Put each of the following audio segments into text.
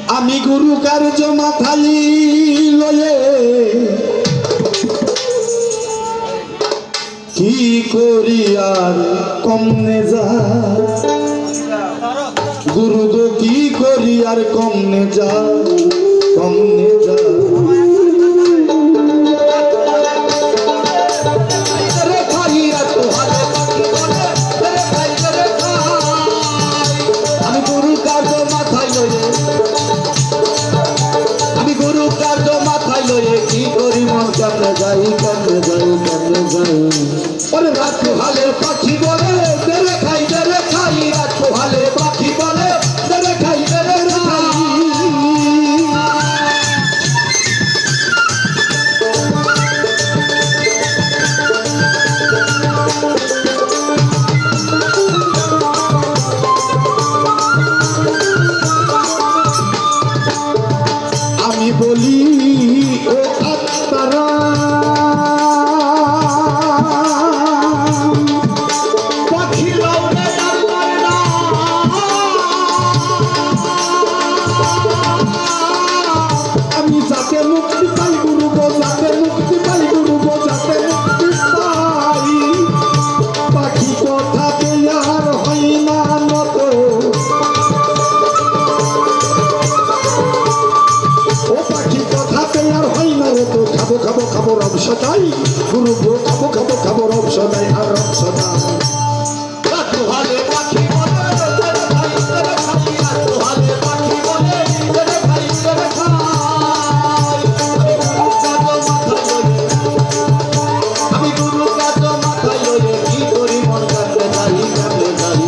আমি গুরু কার্য মাথায় লয়ে কি করি আর কমনে যা গুরু গো কি করি আর কমনে যা কমনে যা কি করি মন কেমনে যাই কেমনে যাই কেমনে যাই ওরে রাত পোহালে পাখি বলে দেরে খাই রাত পোহালে পাখি বলে দেরে খাই আমি বলি ও আত্মারা পাখি লাউনে আমি যাতে মুক্তি পাই গুরু গো যাতে মুক্তি পাই গুরু গো যাতে মুক্তি পাই পাখি কথা পেয়ার হয় না নত ও পাখি কথা পেয়ার হয় না তো খাবো খাবো খাবো রব সদাই গুরু গো খাবো খাবো খাবো রব সদাই আর রব সদাই পাখি আমি গুরু কাজ মাথায় লয়ে কি করি মন কাটে যাই কাটে যাই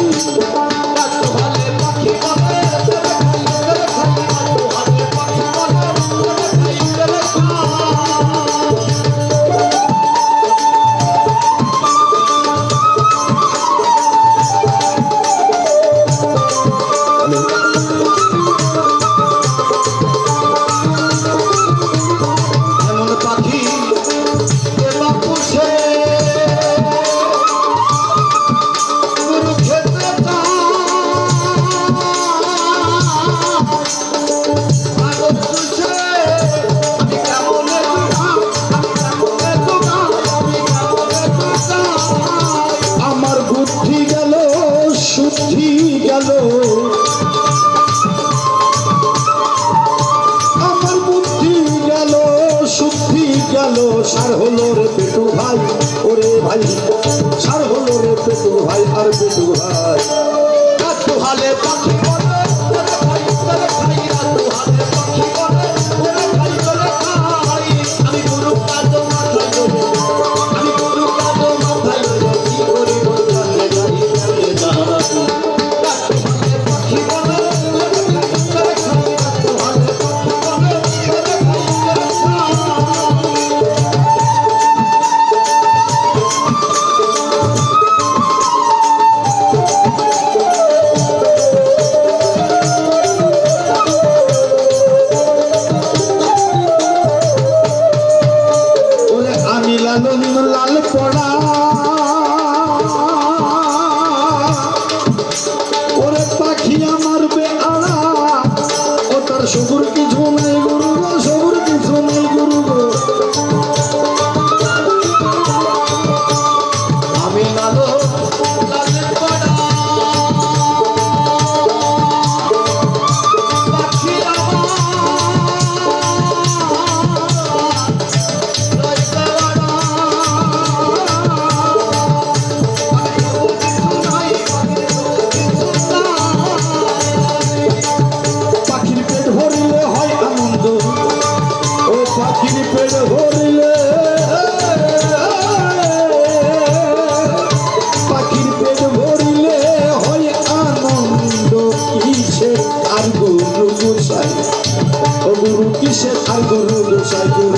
পাখি বলে আমার বুদ্ধি গেল শুদ্ধি গেল সার হলো রে পেটু ভাই ওরে ভাই সার হলো রে পেটু ভাই আর পেটু ভাই রাত পোহালে পাখি বলে আমি গুরু কাজ মাথায় লয়ে আমি গুরু কাজ মাথায় লয়ে কি করি বলতে যাই পাখি বলে লাল পড়া ওরে পাখি আমার বেআড়া ও তার সবুর কিছু নাই গুরু গো সবুর কিছু নাই গুরু গো আমি লাল পড়া পাখি পাখির পেট ভরিলে পাখির পেট ভরিলে হয় আনন্দ কিসে আর গুরু গোসাই ও গুরু কিসে আর গুরু গোসাই গুরু